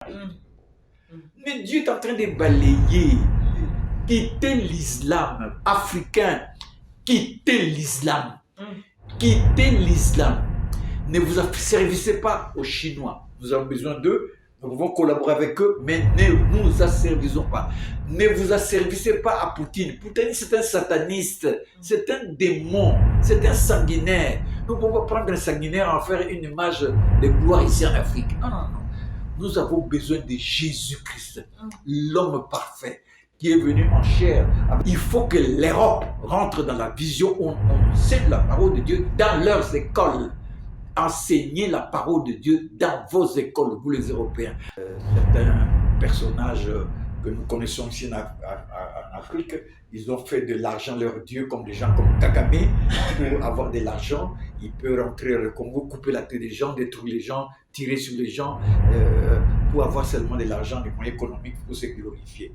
Mm. Mm. Mais Dieu est en train de balayer. Quittez l'islam africain. Quittez l'islam. Quittez l'islam. Ne vous servissez pas aux Chinois. Nous avons besoin d'eux. Nous pouvons collaborer avec eux, mais ne nous asservissons pas. Ne vous asservissez pas à Poutine. Poutine, c'est un sataniste, c'est un démon, c'est un sanguinaire. Nous ne pouvons pas prendre un sanguinaire et en faire une image de gloire ici en Afrique. Non, non, non. Nous avons besoin de Jésus-Christ, l'homme parfait, qui est venu en chair. Il faut que l'Europe rentre dans la vision où on sait la parole de Dieu dans leurs écoles. Enseignez la parole de Dieu dans vos écoles, vous les Européens. Certains personnages que nous connaissons ici en Afrique, ils ont fait de l'argent leur Dieu, comme des gens comme Kagame. Pour avoir de l'argent, il peut rentrer au Congo, couper la tête des gens, détruire les gens, tirer sur les gens, pour avoir seulement de l'argent, des moyens économiques pour se glorifier.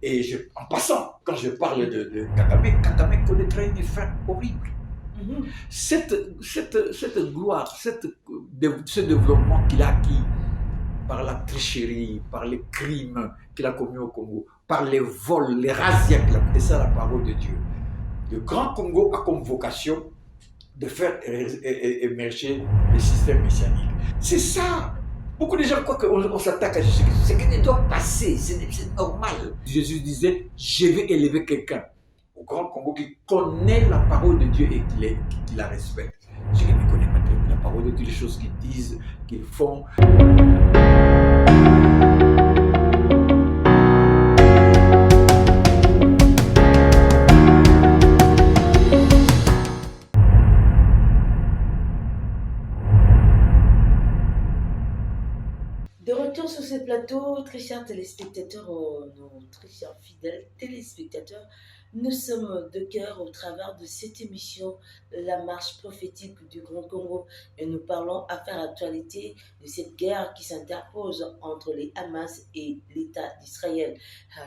Et en passant, quand je parle de Kagame, Kagame connaîtrait une fin horrible. Cette gloire, ce développement qu'il a acquis par la tricherie, par les crimes qu'il a commis au Congo, par les vols, les razzias qu'il a fait, c'est ça la parole de Dieu. Le Grand Congo a comme vocation de faire émerger le système messianique. C'est ça. Beaucoup de gens croient qu'on s'attaque à Jésus. C'est qu'il ne doit passer, c'est normal. Jésus disait, je vais élever quelqu'un au Grand Congo qui connaît la parole de Dieu et qui la respecte. Ceux qui ne connaissent pas la parole de Dieu, les choses qu'ils disent, qu'ils font. De retour sur ce plateau, très chers téléspectateurs, nos très chers fidèles téléspectateurs, nous sommes de cœur au travers de cette émission, La Marche prophétique du Grand Congo, et nous parlons affaire actualité de cette guerre qui s'interpose entre les Hamas et l'État d'Israël.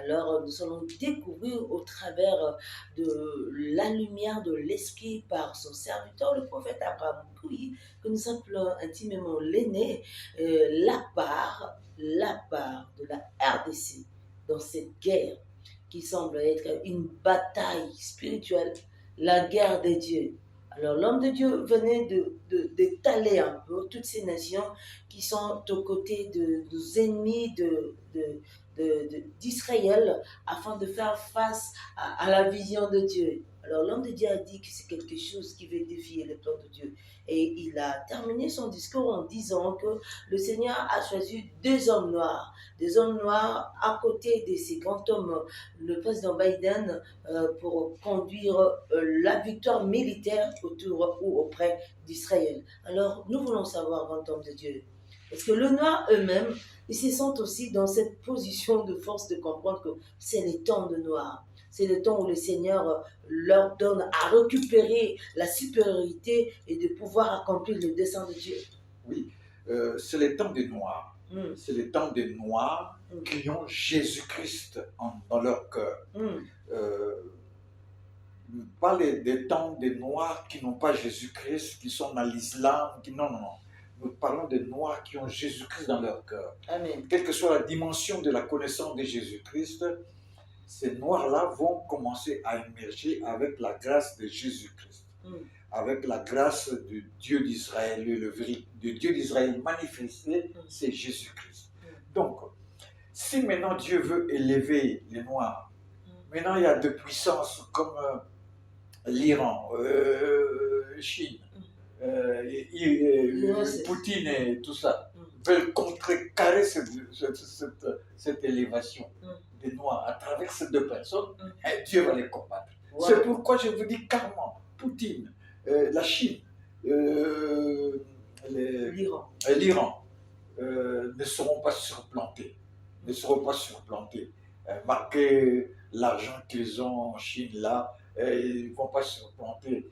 Alors, nous allons découvrir au travers de la lumière de l'Esprit par son serviteur, le prophète Abraham Pouy, que nous appelons intimement l'aîné, la part de la RDC dans cette guerre qui semble être une bataille spirituelle, la guerre des dieux. Alors l'homme de Dieu venait d'étaler un peu toutes ces nations qui sont aux côtés de nos ennemis d'Israël afin de faire face à la vision de Dieu. Alors l'homme de Dieu a dit que c'est quelque chose qui veut défier le plan de Dieu. Et il a terminé son discours en disant que le Seigneur a choisi deux hommes noirs à côté de ces grands hommes, le président Biden, pour conduire la victoire militaire autour ou auprès d'Israël. Alors nous voulons savoir, grand homme de Dieu, est-ce que les Noirs eux-mêmes, ils se sentent aussi dans cette position de force de comprendre que c'est le temps de Noirs? C'est le temps où le Seigneur leur donne à récupérer la supériorité et de pouvoir accomplir le dessein de Dieu. Oui, c'est le temps des Noirs. C'est le temps des Noirs qui ont Jésus-Christ dans leur cœur. Pas des temps des Noirs qui n'ont pas Jésus-Christ, qui sont dans l'islam. Non, non, non. Nous parlons des Noirs qui ont Jésus-Christ dans leur cœur. Amen. Quelle que soit la dimension de la connaissance de Jésus-Christ, ces Noirs-là vont commencer à émerger avec la grâce de Jésus-Christ, avec la grâce du Dieu d'Israël, le Dieu d'Israël manifesté, c'est Jésus-Christ. Donc, si maintenant Dieu veut élever les Noirs, maintenant il y a des puissances comme l'Iran, Chine, Poutine et tout ça, veulent contrecarrer cette élévation des Noirs à travers ces deux personnes, et Dieu va les combattre. Ouais. C'est pourquoi je vous dis carrément, Poutine, la Chine, l'Iran ne seront pas surplantés. Malgré l'argent qu'ils ont en Chine là, ils ne vont pas surplanter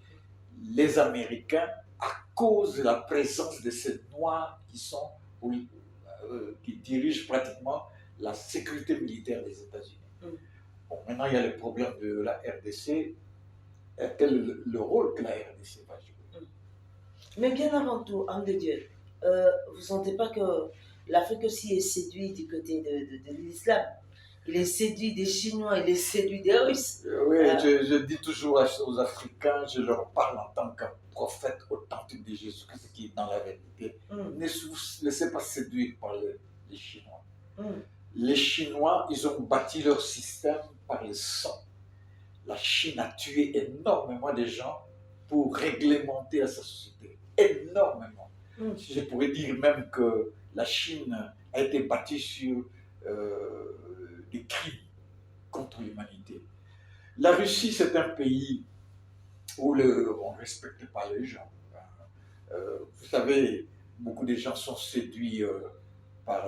les Américains à cause de la présence de ces Noirs qui dirigent pratiquement la sécurité militaire des États-Unis. Bon, maintenant, il y a le problème de la RDC. Quel est le rôle que la RDC va jouer? Mais bien avant tout, homme de Dieu, vous ne sentez pas que l'Afrique aussi est séduite du côté de l'islam. Il est séduit des Chinois, il est séduit des Russes. Oui, je dis toujours aux Africains, je leur parle en tant qu'un prophète authentique de Jésus-Christ qui est dans la vérité. Ne vous laissez pas séduire par les Chinois. Les Chinois, ils ont bâti leur système par le sang. La Chine a tué énormément de gens pour réglementer sa société. Énormément. Je pourrais dire même que la Chine a été bâtie sur des crimes contre l'humanité. La Russie, c'est un pays où on ne respecte pas les gens. Vous savez, beaucoup de gens sont séduits par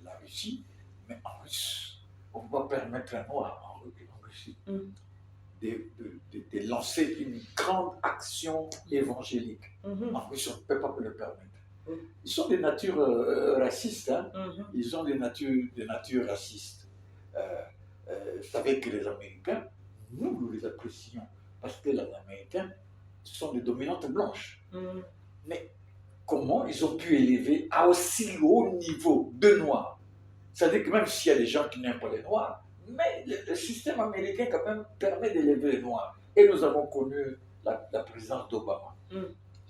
la Russie, mais en russe, on va permettre à Noir en Russie de lancer une grande action évangélique. En Russie, on ne peut pas le permettre. Ils sont des natures racistes, hein? Ils ont des natures racistes. Vous savez que les Américains, nous les apprécions parce que les Américains sont des dominantes blanches. Mais comment ils ont pu élever à aussi haut niveau de Noirs? C'est-à-dire que même s'il y a des gens qui n'aiment pas les Noirs, mais le système américain quand même permet d'élever les Noirs. Et nous avons connu la présidence d'Obama.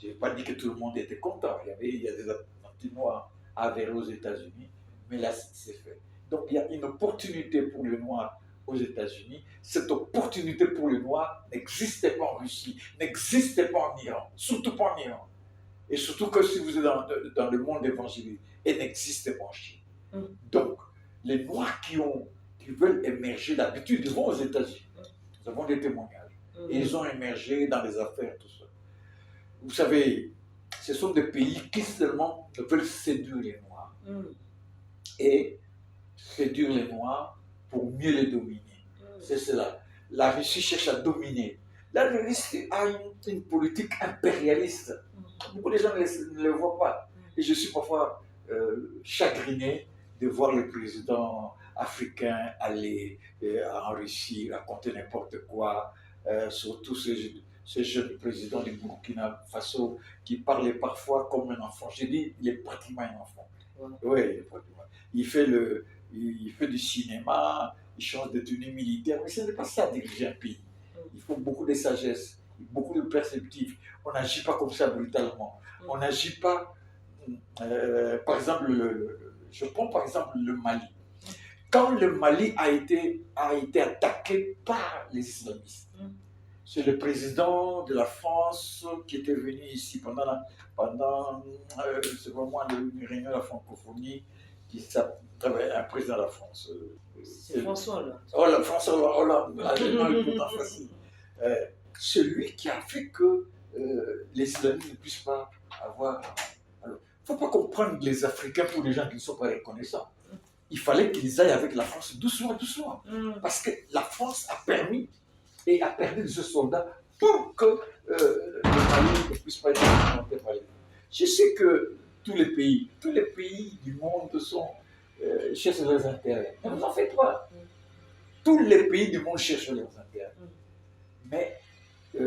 Je n'ai pas dit que tout le monde était content. Il y a des anti-noirs avérés aux États-Unis, mais là, c'est fait. Donc, il y a une opportunité pour les Noirs aux États-Unis. Cette opportunité pour les Noirs n'existait pas en Russie, n'existait pas en Iran, surtout pas en Iran. Et surtout que si vous êtes dans le monde évangélique, elle n'existe pas en Chine. Donc, les Noirs qui veulent émerger, d'habitude, ils vont aux États-Unis. Nous avons des témoignages. Et ils ont émergé dans les affaires, tout ça. Vous savez, ce sont des pays qui seulement veulent séduire les Noirs. Et séduire les Noirs pour mieux les dominer. C'est cela. La Russie cherche à dominer. La Russie a une politique impérialiste. Beaucoup de gens ne le voient pas. Et je suis parfois chagriné de voir le président africain aller en Russie raconter n'importe quoi, surtout ce jeune président du Burkina Faso qui parlait parfois comme un enfant. J'ai dit, il est pratiquement un enfant. Oui, il est pratiquement. Il fait du cinéma, il change de tenue militaire, mais ce n'est pas ça diriger un pays. Il faut beaucoup de sagesse, beaucoup de perspective. On n'agit pas comme ça brutalement. On n'agit pas, par exemple, je prends par exemple le Mali. Quand le Mali a été attaqué par les islamistes, c'est le président de la France qui était venu ici pendant c'est vraiment une réunion de la francophonie qui s'appelait un président de la France. C'est François Hollande. Oh, François Hollande, le facile. C'est lui qui a fait que les islamistes ne puissent pas avoir. Alors, il ne faut pas comprendre les Africains pour des gens qui ne sont pas reconnaissants. Il fallait qu'ils aillent avec la France doucement, doucement. Parce que la France a permis et a perdu de ce soldat pour que le Mali ne puisse pas être représenté. Je sais que tous les pays du monde cherchent leurs intérêts. Ne vous en faites pas. Tous les pays du monde cherchent leurs intérêts. Mais je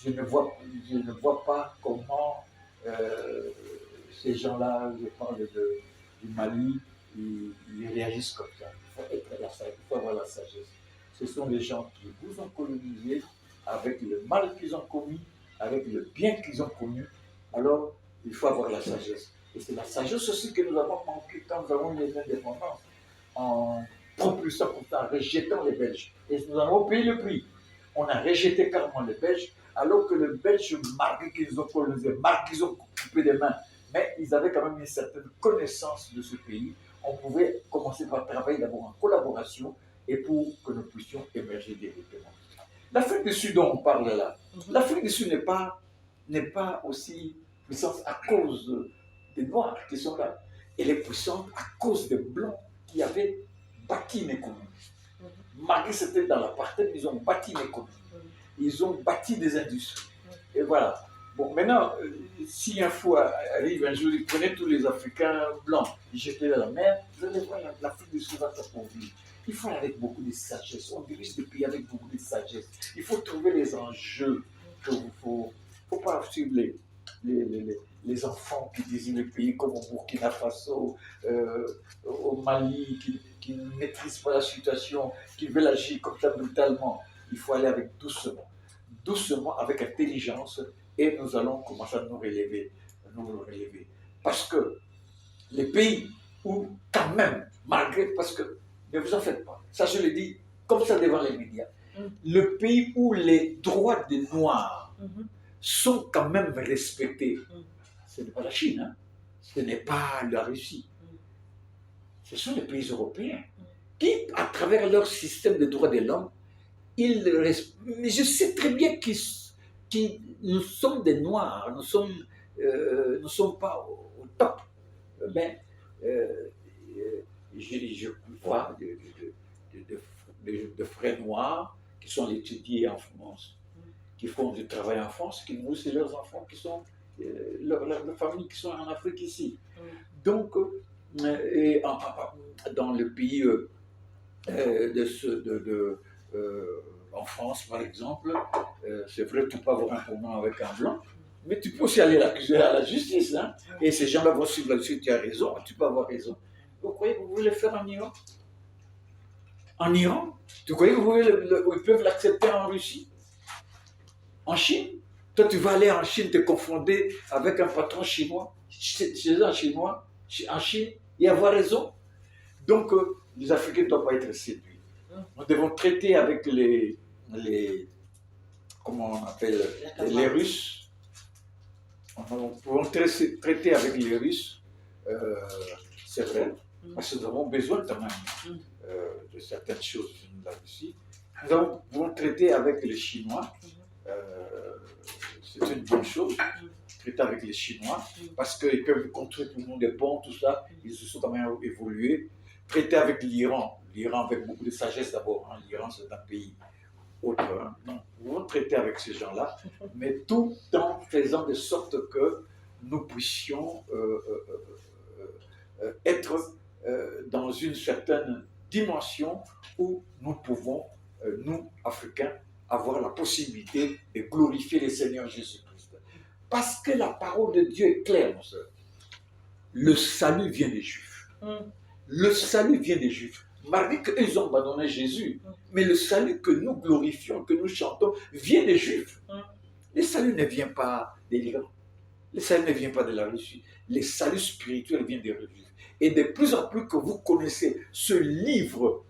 ne vois pas comment ces gens-là, je parle du Mali, ils réagissent comme ça. Il faut avoir la sagesse. Ce sont les gens qui vous ont colonisé avec le mal qu'ils ont commis, avec le bien qu'ils ont commis. Alors, il faut avoir la sagesse. Et c'est la sagesse aussi que nous avons manqué quand nous avons eu les indépendances, en propulsant comme ça, en rejetant les Belges. Et nous avons payé le prix. On a rejeté carrément les Belges, alors que les Belges, malgré qu'ils ont colonisé, malgré qu'ils ont coupé des mains, mais ils avaient quand même une certaine connaissance de ce pays. On pouvait commencer par travailler d'abord en collaboration et pour que nous puissions émerger directement. L'Afrique du Sud dont on parle là, l'Afrique du Sud n'est pas aussi puissante à cause des Noirs qui sont là. Elle est puissante à cause des Blancs qui avaient bâti une économie. Malgré que c'était dans l'apartheid, ils ont bâti une économie. Ils ont bâti des industries. Et voilà. Bon, maintenant, si un fou arrive un jour, il prenait tous les Africains blancs, il jetait dans la mer, vous allez voir, l'Afrique du Sud va s'appauvrir. Il faut aller avec beaucoup de sagesse. On dirige des pays avec beaucoup de sagesse. Il faut trouver les enjeux qu'il faut. Il ne faut pas suivre les enfants qui désirent le pays, comme au Burkina Faso, au Mali, qui ne maîtrisent pas la situation, qui veulent agir comme ça brutalement. Il faut aller avec doucement, doucement, avec intelligence, et nous allons commencer à nous relever. Parce que les pays où, quand même, malgré, parce que, ne vous en faites pas, ça je le dis comme ça devant les médias, le pays où les droits des Noirs sont quand même respectés, ce n'est pas la Chine, hein? Ce n'est pas la Russie, ce sont les pays européens qui, à travers leur système de droits de l'homme, mais je sais très bien que nous sommes des Noirs, nous ne sommes pas au top. Mais je vois de frères noirs qui sont étudiés en France, qui font du travail en France, qui nourrissent leurs enfants, qui sont leurs familles qui sont en Afrique ici. Donc, dans le pays en France, par exemple, c'est vrai que tu peux avoir un tournant avec un blanc, mais tu peux aussi aller l'accuser à la justice. Hein? Et ces gens-là vont suivre là-dessus, tu as raison, tu peux avoir raison. Vous croyez que vous voulez le faire en Iran? En Iran? Tu croyez que ils peuvent l'accepter en Russie? En Chine? Toi, tu vas aller en Chine te confonder avec un patron chinois, chez un Chinois, en Chine, et avoir raison. Donc, les Africains ne doivent pas être séduits. Nous devons traiter avec comment on appelle, les Russes. Nous pouvons traiter avec les Russes, c'est vrai, parce que nous avons besoin quand même de certaines choses de la Russie. Nous pouvons traiter avec les Chinois, c'est une bonne chose, traiter avec les Chinois, parce qu'ils peuvent construire tout le monde des ponts, tout ça, ils se sont quand même évolués. Traiter avec l'Iran avec beaucoup de sagesse d'abord, hein. L'Iran c'est un pays autre, hein. Non, nous pouvons traiter avec ces gens-là, mais tout en faisant de sorte que nous puissions être dans une certaine dimension où nous pouvons, nous, Africains, avoir la possibilité de glorifier le Seigneur Jésus-Christ. Parce que la parole de Dieu est claire, mon soeur. Le salut vient des Juifs. Le salut vient des Juifs. Malgré qu'ils ont abandonné Jésus, mais le salut que nous glorifions, que nous chantons, vient des Juifs. Le salut ne vient pas de l'Iran. Le salut ne vient pas de la Russie. Le salut spirituel vient des Juifs. Et de plus en plus que vous connaissez ce livre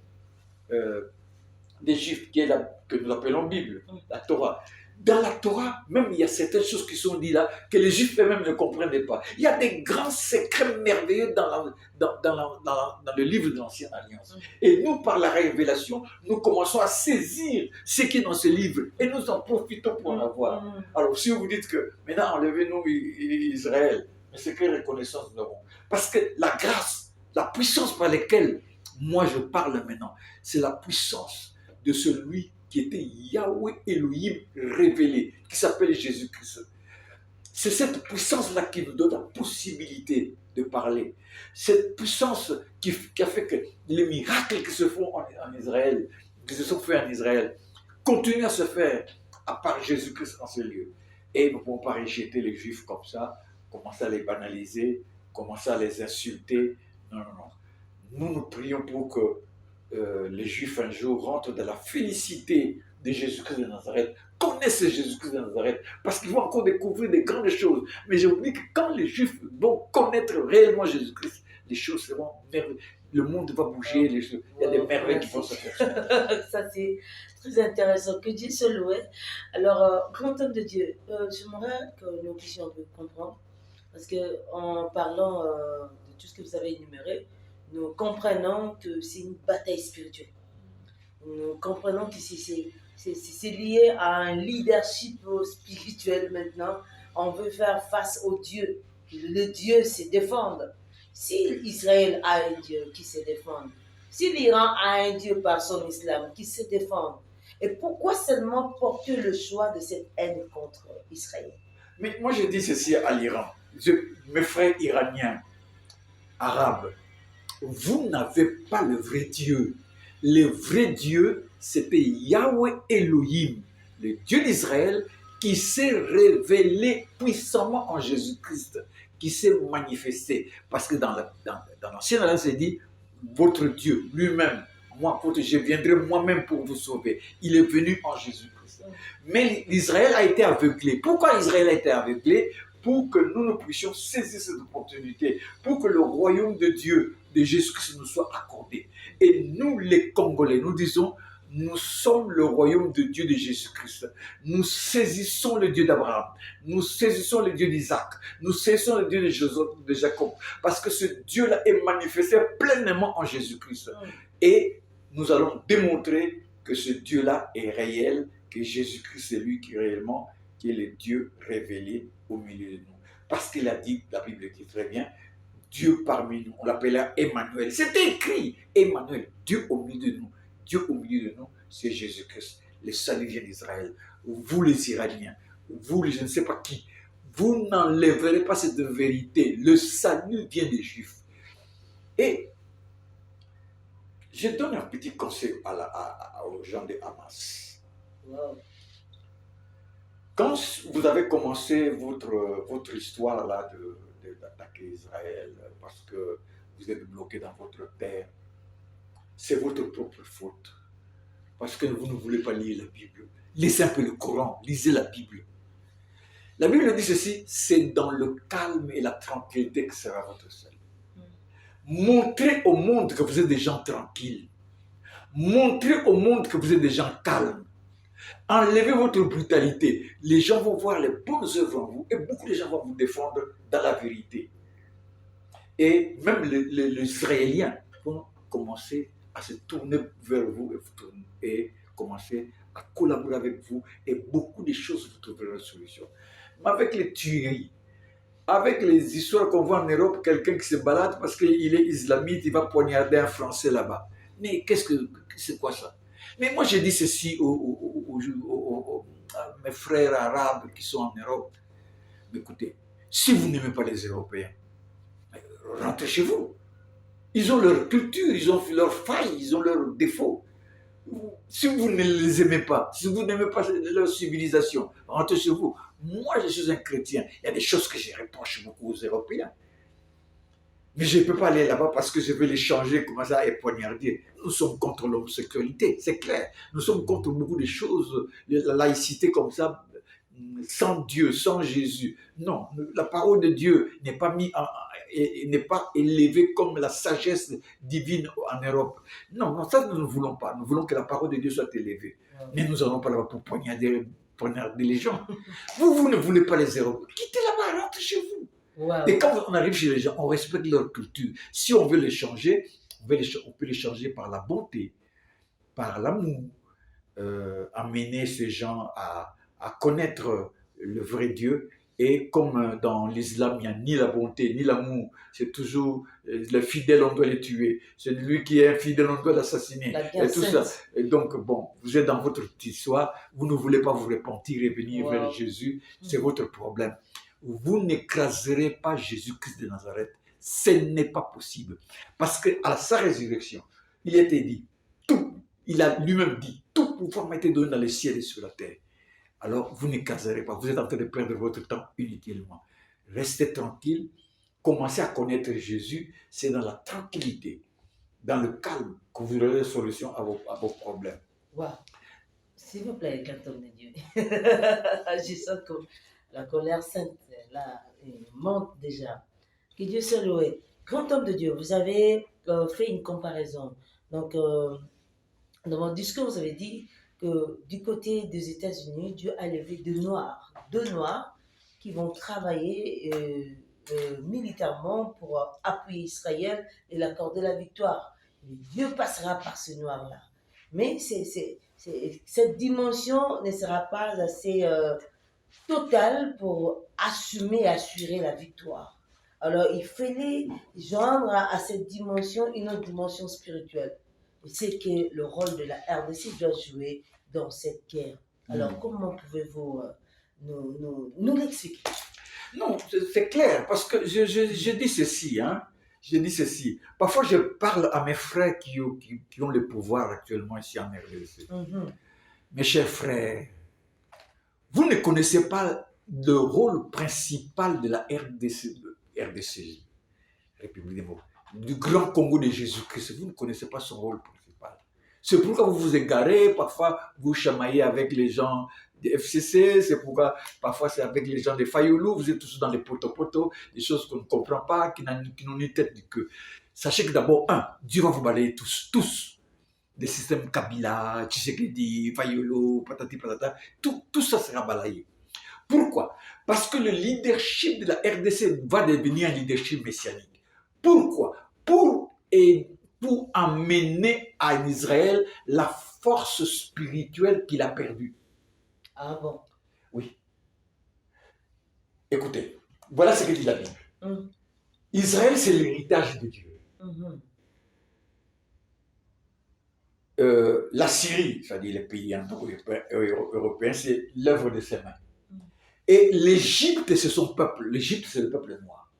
des Juifs que nous appelons Bible, la Torah. Dans la Torah, même il y a certaines choses qui sont dites là que les Juifs eux-mêmes ne comprenaient pas. Il y a des grands secrets merveilleux dans le livre de l'Ancienne Alliance. Et nous, par la révélation, nous commençons à saisir ce qui est dans ce livre et nous en profitons pour en avoir. Alors, si vous dites que maintenant, enlevez-nous Israël, mais c'est quelle reconnaissance nous avons? Parce que la grâce, la puissance par laquelle moi je parle maintenant, c'est la puissance de celui qui était Yahweh Elohim révélé, qui s'appelle Jésus-Christ. C'est cette puissance-là qui nous donne la possibilité de parler. Cette puissance qui a fait que les miracles qui se font en Israël, qui se sont faits en Israël, continuent à se faire à part Jésus-Christ en ce lieu. Et nous ne pouvons pas rejeter les Juifs comme ça, commencer à les banaliser, commencer à les insulter. Non, non, non. Nous prions pour que les Juifs un jour rentrent dans la félicité de Jésus-Christ de Nazareth, connaissent Jésus-Christ de Nazareth, parce qu'ils vont encore découvrir des grandes choses. Mais je vous dis que quand les Juifs vont connaître réellement Jésus-Christ, les choses seront merveilleuses. Le monde va bouger, il y a des merveilles qui vont se faire. Ça, c'est très intéressant. Que Dieu se loue. Alors, grand homme de Dieu, j'aimerais que nous puissions comprendre, parce qu'en parlant de tout ce que vous avez énuméré, nous comprenons que c'est une bataille spirituelle. Nous comprenons que c'est lié à un leadership spirituel maintenant. On veut faire face au Dieu. Le Dieu se défend. Si Israël a un Dieu qui se défend, si l'Iran a un Dieu par son islam qui se défend, et pourquoi seulement porter le choix de cette haine contre Israël? Mais moi je dis ceci à l'Iran, mes frères iraniens, arabes, vous n'avez pas le vrai Dieu. Le vrai Dieu, c'était Yahweh Elohim, le Dieu d'Israël, qui s'est révélé puissamment en Jésus-Christ, qui s'est manifesté. Parce que dans l'Ancienne Alliance, il dit, votre Dieu lui-même, moi, je viendrai moi-même pour vous sauver. Il est venu en Jésus-Christ. Mais Israël a été aveuglé. Pourquoi Israël a été aveuglé? Pour que nous puissions saisir cette opportunité, pour que le royaume de Dieu, de Jésus-Christ, nous soit accordé. Et nous, les Congolais, nous disons, nous sommes le royaume de Dieu de Jésus-Christ. Nous saisissons le Dieu d'Abraham. Nous saisissons le Dieu d'Isaac. Nous saisissons le Dieu de Jacob. Parce que ce Dieu-là est manifesté pleinement en Jésus-Christ. Et nous allons démontrer que ce Dieu-là est réel, que Jésus-Christ est lui qui est réellement, qui est le Dieu révélé au milieu de nous. Parce qu'il a dit, la Bible dit très bien, Dieu parmi nous, on l'appelait Emmanuel. C'était écrit, Emmanuel, Dieu au milieu de nous. Dieu au milieu de nous, c'est Jésus-Christ. Le salut vient d'Israël. Vous les Iraniens, vous les je ne sais pas qui, vous n'enlèverez pas cette vérité. Le salut vient des Juifs. Et je donne un petit conseil aux gens de Hamas. Wow. Quand vous avez commencé votre histoire là d'attaquer Israël parce que vous êtes bloqué dans votre terre, c'est votre propre faute. Parce que vous ne voulez pas lire la Bible. Lisez un peu le Coran, lisez la Bible. La Bible dit ceci, c'est dans le calme et la tranquillité que sera votre salut. Montrez au monde que vous êtes des gens tranquilles. Montrez au monde que vous êtes des gens calmes. Enlevez votre brutalité. Les gens vont voir les bonnes œuvres en vous et beaucoup de gens vont vous défendre dans la vérité. Et même les Israéliens vont commencer à se tourner vers vous et commencer à collaborer avec vous et beaucoup de choses vous trouverez la solution. Mais avec les tueries, avec les histoires qu'on voit en Europe, quelqu'un qui se balade parce qu'il est islamite, il va poignarder un Français là-bas. Mais c'est quoi ça? Mais moi je dis ceci à mes frères arabes qui sont en Europe. Écoutez, si vous n'aimez pas les Européens, rentrez chez vous. Ils ont leur culture, ils ont leurs failles, ils ont leurs défauts. Si vous ne les aimez pas, si vous n'aimez pas leur civilisation, rentrez chez vous. Moi, je suis un chrétien. Il y a des choses que je reproche beaucoup aux Européens. Mais je ne peux pas aller là-bas parce que je vais les changer, comme ça, et poignarder. Nous sommes contre l'homosexualité, c'est clair. Nous sommes contre beaucoup de choses, la laïcité comme ça, sans Dieu, sans Jésus. Non, la parole de Dieu n'est pas élevée comme la sagesse divine en Europe. Non, ça nous ne voulons pas. Nous voulons que la parole de Dieu soit élevée. Mais nous n'allons pas là-bas pour poignarder les gens. Vous ne voulez pas les Européens. Quittez là-bas, rentrez chez vous. Wow. Et quand on arrive chez les gens, on respecte leur culture. Si on veut les changer, on peut les changer par la bonté, par l'amour, amener ces gens à connaître le vrai Dieu. Et comme dans l'islam, il n'y a ni la bonté, ni l'amour, c'est toujours le fidèle, on doit les tuer. Celui qui est infidèle, on doit l'assassiner. Et tout ça. Et donc, bon, vous êtes dans votre petite histoire, vous ne voulez pas vous repentir et venir vers Jésus, c'est votre problème. Vous n'écraserez pas Jésus-Christ de Nazareth. Ce n'est pas possible. Parce qu'à sa résurrection, il a été dit, tout, il a lui-même dit, tout pouvoir m'a été donné dans les ciels et sur la terre. Alors, vous n'écraserez pas. Vous êtes en train de perdre votre temps inutilement. Restez tranquille. Commencez à connaître Jésus. C'est dans la tranquillité, dans le calme, que vous aurez la solution à vos problèmes. Wow. S'il vous plaît, grand homme de Dieu. Je sens que la colère sainte, là, monte déjà. Que Dieu soit loué. Grand homme de Dieu, vous avez fait une comparaison. Donc, dans votre discours, vous avez dit que du côté des États-Unis, Dieu a levé deux noirs qui vont travailler militairement pour appuyer Israël et l'accorder la victoire. Et Dieu passera par ce noir-là. Mais cette dimension ne sera pas assez totale pour assumer et assurer la victoire. Alors, il fallait joindre à cette dimension une autre dimension spirituelle. C'est que le rôle de la RDC doit jouer dans cette guerre. Alors, comment pouvez-vous nous l'expliquer? Non, c'est clair, parce que je dis ceci, hein. Je dis ceci. Parfois, je parle à mes frères qui ont le pouvoir actuellement ici en RDC. Mes chers frères, Vous ne connaissez pas le rôle principal de la RDC, République démocratique, du grand Congo de Jésus-Christ. Vous ne connaissez pas son rôle principal. C'est pourquoi vous vous égarez, parfois vous chamaillez avec les gens des FCC, c'est pourquoi parfois c'est avec les gens des Fayulu, vous êtes tous dans les poteaux, des choses qu'on ne comprend pas, qui n'ont ni tête ni queue. Sachez que d'abord, Dieu va vous balayer tous. Des systèmes Kabila, Tshisekedi, Fayulu, patati patata, tout ça sera balayé. Pourquoi? Parce que le leadership de la RDC va devenir un leadership messianique. Pourquoi? Pour amener à Israël la force spirituelle qu'il a perdue. Ah bon? Oui. Écoutez, voilà ce que dit la Bible. Israël, c'est l'héritage de Dieu. La Syrie, c'est-à-dire les pays européens, c'est l'œuvre de ses mains. Et l'Égypte, c'est son peuple. L'Égypte, c'est le peuple noir.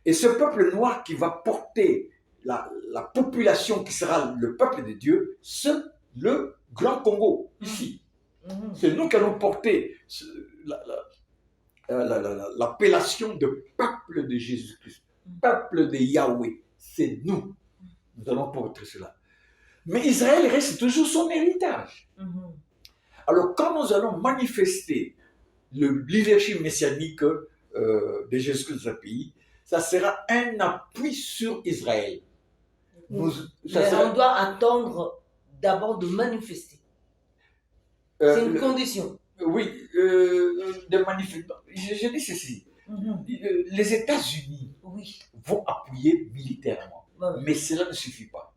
Et ce peuple noir qui va porter la population qui sera le peuple de Dieu, c'est le Grand Congo, ici. C'est nous qui allons porter l'appellation de peuple de Jésus-Christ, peuple de Yahweh. C'est nous. Nous allons porter cela. Mais Israël reste toujours son héritage. Alors, quand nous allons manifester le leadership messianique de Jésus-Christ dans ce pays, ça sera un appui sur Israël. On doit attendre d'abord de manifester. C'est une condition. Oui, de manifester. Je dis ceci. Les États-Unis vont appuyer militairement. Mais cela ne suffit pas.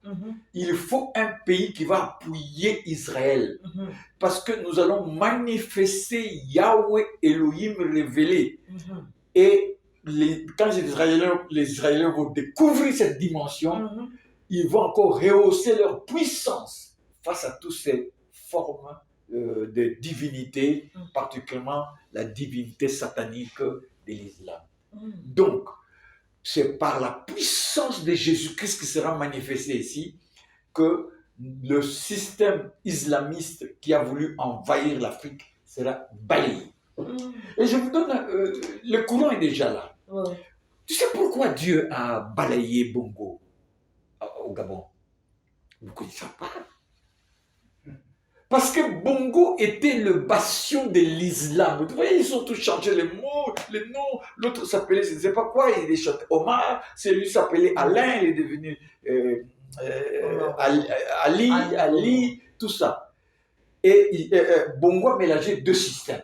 Il faut un pays qui va appuyer Israël. Parce que nous allons manifester Yahweh Elohim révélé. Et quand les Israéliens vont découvrir cette dimension, ils vont encore rehausser leur puissance face à toutes ces formes de divinité, particulièrement la divinité satanique de l'islam. Donc, c'est par la puissance de Jésus-Christ qui sera manifestée ici que le système islamiste qui a voulu envahir l'Afrique sera balayé. Et je vous donne, le courant est déjà là. Tu sais pourquoi Dieu a balayé Bongo au Gabon? Vous ne connaissez pas. Parce que Bongo était le bastion de l'islam. Vous voyez, ils ont tous changé les mots, les noms. L'autre s'appelait, je ne sais pas quoi, il est chanté Omar. Celui s'appelait Alain, il est devenu Ali, tout ça. Et Bongo a mélangé deux systèmes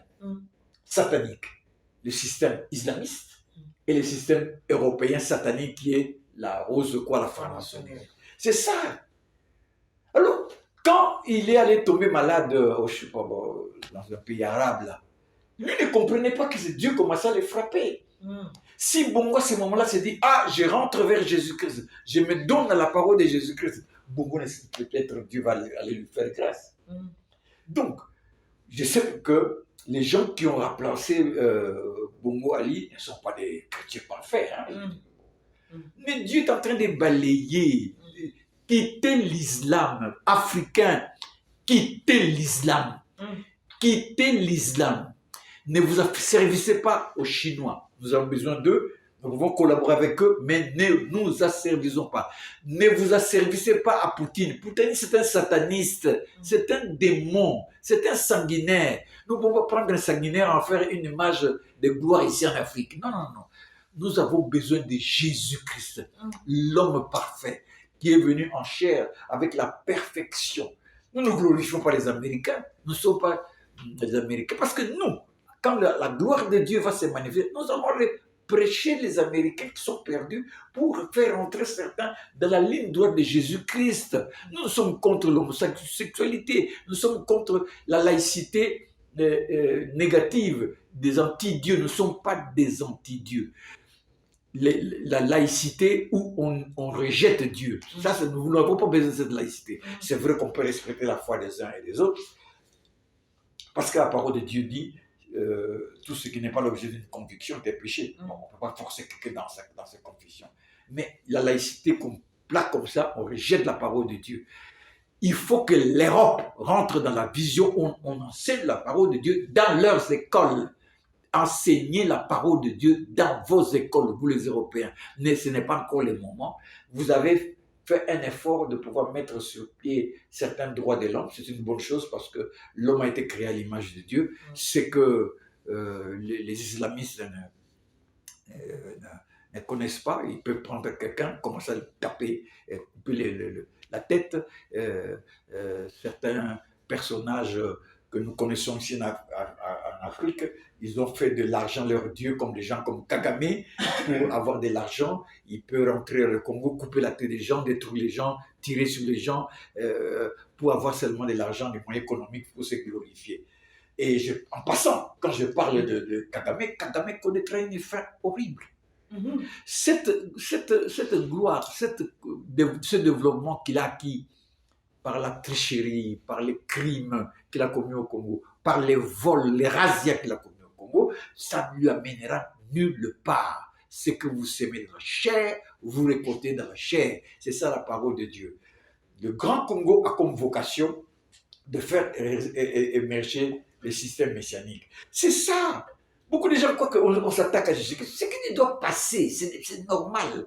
sataniques. Le système islamiste et le système européen satanique qui est la rose de quoi, la franc-maçonnerie. C'est ça. Alors, quand il est allé tomber malade, je sais pas, dans un pays arabe, là, lui ne comprenait pas que Dieu commençait à le frapper. Si Bongo à ce moment-là s'est dit, je rentre vers Jésus-Christ, je me donne à la parole de Jésus-Christ, Bongo, peut-être Dieu va aller lui faire grâce. Donc, je sais que les gens qui ont remplacé Bongo Ali ne sont pas des chrétiens parfaits. Mais Dieu est en train de balayer. Quittez l'islam africain, quittez l'islam, quittez l'islam. Ne vous servissez pas aux Chinois. Nous avons besoin d'eux, nous pouvons collaborer avec eux, mais ne nous asservissons pas. Ne vous asservissez pas à Poutine. Poutine, c'est un sataniste, c'est un démon, c'est un sanguinaire. Nous pouvons prendre un sanguinaire et en faire une image de gloire ici en Afrique. Non. Nous avons besoin de Jésus-Christ, l'homme parfait, qui est venu en chair avec la perfection. Nous ne glorifions pas les Américains, nous ne sommes pas les Américains, parce que nous, quand la gloire de Dieu va se manifester, nous allons prêcher les Américains qui sont perdus pour faire entrer certains dans la ligne droite de Jésus-Christ. Nous sommes contre l'homosexualité, nous sommes contre la laïcité négative des anti-dieux, nous ne sommes pas des anti-dieux. La laïcité où on rejette Dieu. Ça, nous n'avons pas besoin de cette laïcité. C'est vrai qu'on peut respecter la foi des uns et des autres, parce que la parole de Dieu dit tout ce qui n'est pas l'objet d'une conviction est péché. On ne peut pas forcer quelqu'un dans sa conviction. Mais la laïcité qu'on plaque comme ça, on rejette la parole de Dieu. Il faut que l'Europe rentre dans la vision où on enseigne la parole de Dieu dans leurs écoles. Enseignez la parole de Dieu dans vos écoles, vous les Européens. Mais ce n'est pas encore le moment. Vous avez fait un effort de pouvoir mettre sur pied certains droits de l'homme. C'est une bonne chose parce que l'homme a été créé à l'image de Dieu. C'est que les islamistes ne connaissent pas. Ils peuvent prendre quelqu'un, commencer à le taper, couper la tête. Certains personnages que nous connaissons ici en Afrique, ils ont fait de l'argent leur dieu, comme des gens comme Kagame. Pour avoir de l'argent, il peut rentrer au Congo, couper la tête des gens, détruire les gens, tirer sur les gens, pour avoir seulement de l'argent, des moyens économiques pour se glorifier. Et en passant, quand je parle de Kagame, Kagame connaîtra une fin horrible. Cette gloire, ce développement qu'il a acquis par la tricherie, par les crimes qu'il a commis au Congo, par les vols, les razzias qu'il a commis au Congo, ça ne lui amènera nulle part. Ce que vous semez dans la chair, vous récoltez dans la chair. C'est ça la parole de Dieu. Le Grand Congo a comme vocation de faire émerger le système messianique. C'est ça. Beaucoup de gens croient qu'on s'attaque à Jésus. Ce qui doit passer, c'est normal.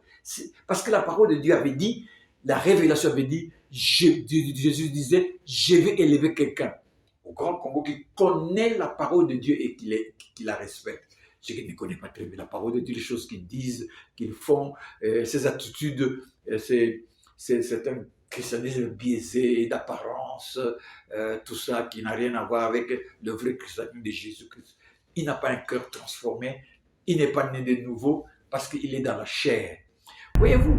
Parce que la parole de Dieu avait dit, la révélation avait dit, Jésus disait, je vais élever quelqu'un au Grand Congo qui connaît la parole de Dieu et qui la respecte. Ceux qui ne connaissent pas très bien la parole de Dieu, les choses qu'ils disent, qu'ils font, ces attitudes, c'est un christianisme biaisé, d'apparence, tout ça qui n'a rien à voir avec le vrai christianisme de Jésus-Christ. Il n'a pas un cœur transformé, il n'est pas né de nouveau parce qu'il est dans la chair. Voyez-vous,